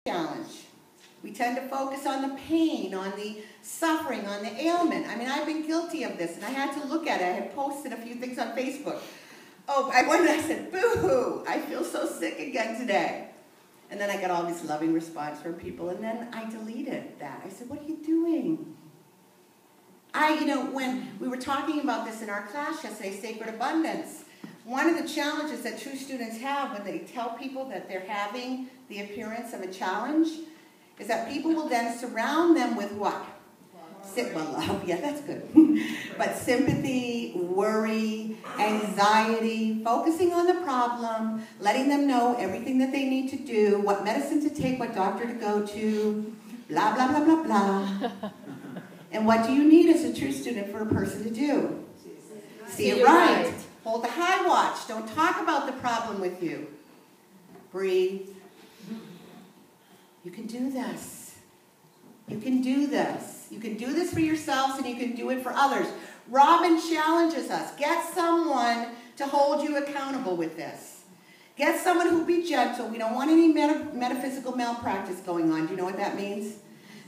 challenge. We tend to focus on the pain, on the suffering, on the ailment. I mean, I've been guilty of this, and I had to look at it. I had posted a few things on Facebook. Oh, I said, boo-hoo, I feel so sick again today. And then I got all this loving response from people, and then I deleted that. I said, what are you doing? When we were talking about this in our class yesterday, Sacred Abundance, one of the challenges that true students have when they tell people that they're having the appearance of a challenge is that people will then surround them with what? Love, yeah, that's good. But sympathy, worry, anxiety, focusing on the problem, letting them know everything that they need to do, what medicine to take, what doctor to go to, blah, blah, blah, blah, blah. And what do you need as a true student for a person to do? See it right. Hold the high watch. Don't talk about the problem with you. Breathe. You can do this. You can do this. You can do this for yourselves and you can do it for others. Robin challenges us. Get someone to hold you accountable with this. Get someone who'll be gentle. We don't want any metaphysical malpractice going on. Do you know what that means?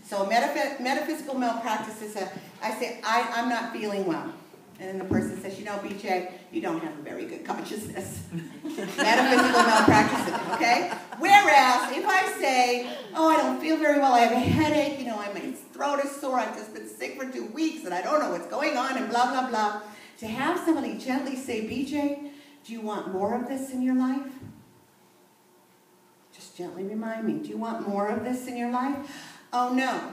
So metaphysical malpractice is I say, I'm not feeling well. And then the person says, BJ, you don't have a very good consciousness. Metaphysical malpractice, okay? Whereas, if I say, oh, I don't feel very well, I have a headache, my throat is sore, I've just been sick for 2 weeks, and I don't know what's going on, and blah, blah, blah. To have somebody gently say, BJ, do you want more of this in your life? Just gently remind me, do you want more of this in your life? Oh, no.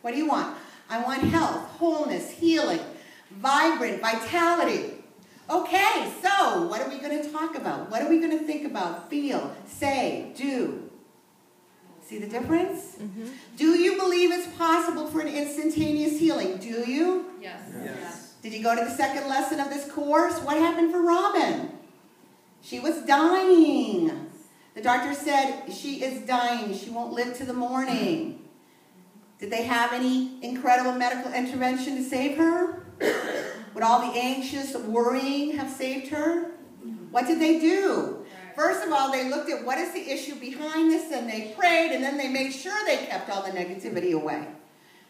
What do you want? I want health, wholeness, healing, vibrant, vitality. Okay, so what are we going to talk about? What are we going to think about, feel, say, do? See the difference? Mm-hmm. Do you believe it's possible for an instantaneous healing? Do you? Yes. Yes. Did you go to the second lesson of this course? What happened for Robin? She was dying. The doctor said she is dying. She won't live to the morning. Did they have any incredible medical intervention to save her? Would all the anxious worrying have saved her? What did they do? First of all, they looked at what is the issue behind this, and they prayed, and then they made sure they kept all the negativity away.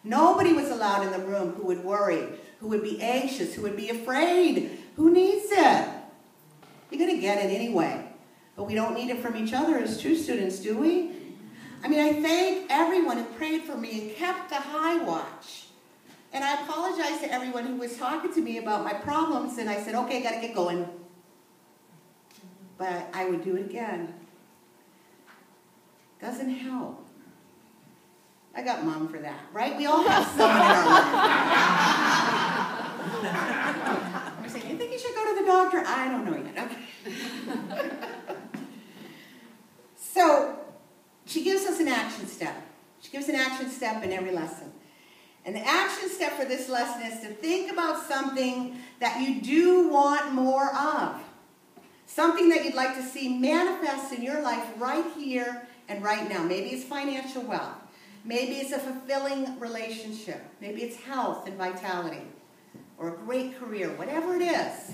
Nobody was allowed in the room who would worry, who would be anxious, who would be afraid. Who needs it? You're going to get it anyway. But we don't need it from each other as true students, do we? I mean, I thank everyone who prayed for me and kept the high watch. And I apologize to everyone who was talking to me about my problems, and I said, okay, I got to get going. But I would do it again. Doesn't help. I got Mom for that, right? We all have someone in our life. We're saying, you think you should go to the doctor? I don't know yet. Okay. So, she gives us an action step. She gives an action step in every lesson. And the action step for this lesson is to think about something that you do want more of. Something that you'd like to see manifest in your life right here and right now. Maybe it's financial wealth. Maybe it's a fulfilling relationship. Maybe it's health and vitality. Or a great career, whatever it is.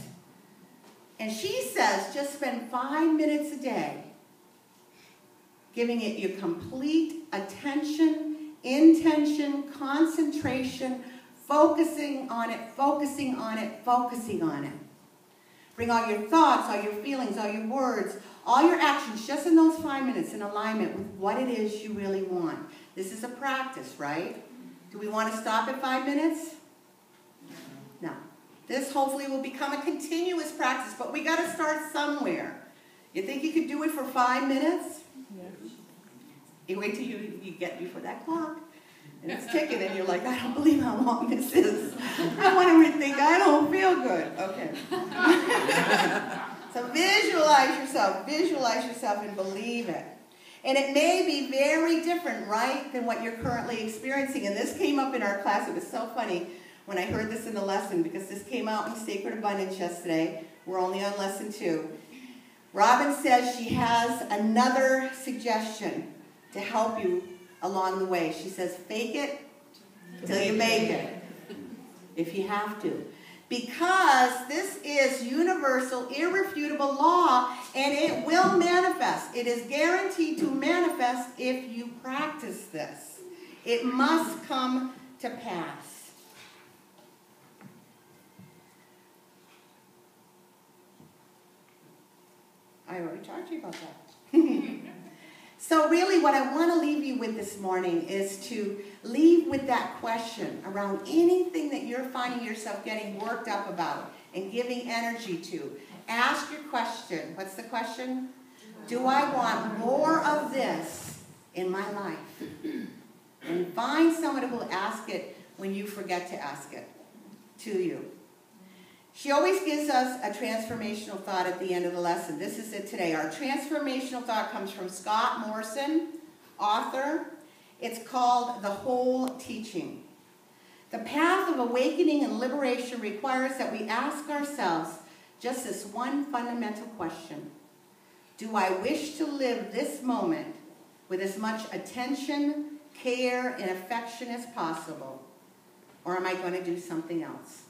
And she says just spend 5 minutes a day giving it your complete attention, intention, concentration, focusing on it, focusing on it, focusing on it. Bring all your thoughts, all your feelings, all your words, all your actions, just in those 5 minutes in alignment with what it is you really want. This is a practice, right? Do we want to stop at 5 minutes? No. This hopefully will become a continuous practice, but we got to start somewhere. You think you could do it for 5 minutes? Yes. You wait till you get before that clock, and it's ticking, and you're like, I don't believe how long this is. I want to rethink. I don't feel good. Okay. So visualize yourself and believe it. And it may be very different, right, than what you're currently experiencing. And this came up in our class. It was so funny when I heard this in the lesson, because this came out in Sacred Abundance yesterday. We're only on lesson 2. Robin says she has another suggestion to help you along the way. She says, fake it till you make it, if you have to. Because this is universal, irrefutable law, and it will manifest. It is guaranteed to manifest if you practice this. It must come to pass. I already talked to you about that. So really what I want to leave you with this morning is to leave with that question around anything that you're finding yourself getting worked up about and giving energy to. Ask your question. What's the question? Do I want more of this in my life? And find someone who will ask it when you forget to ask it to you. She always gives us a transformational thought at the end of the lesson. This is it today. Our transformational thought comes from Scott Morrison, author. It's called The Whole Teaching. The path of awakening and liberation requires that we ask ourselves just this one fundamental question. Do I wish to live this moment with as much attention, care, and affection as possible? Or am I going to do something else?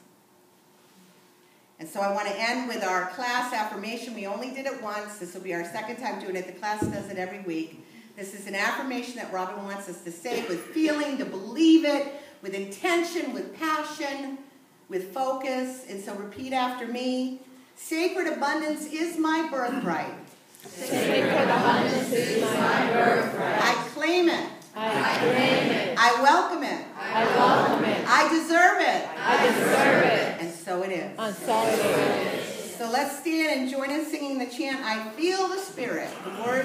And so I want to end with our class affirmation. We only did it once. This will be our second time doing it. The class does it every week. This is an affirmation that Robin wants us to say with feeling, to believe it, with intention, with passion, with focus. And so repeat after me. Sacred abundance is my birthright. Sacred abundance is my birthright. I claim it. I claim it. I welcome it. I welcome it. I deserve it. I deserve it. And so it is. And so it is. So let's stand and join in singing the chant, I feel the Spirit. The word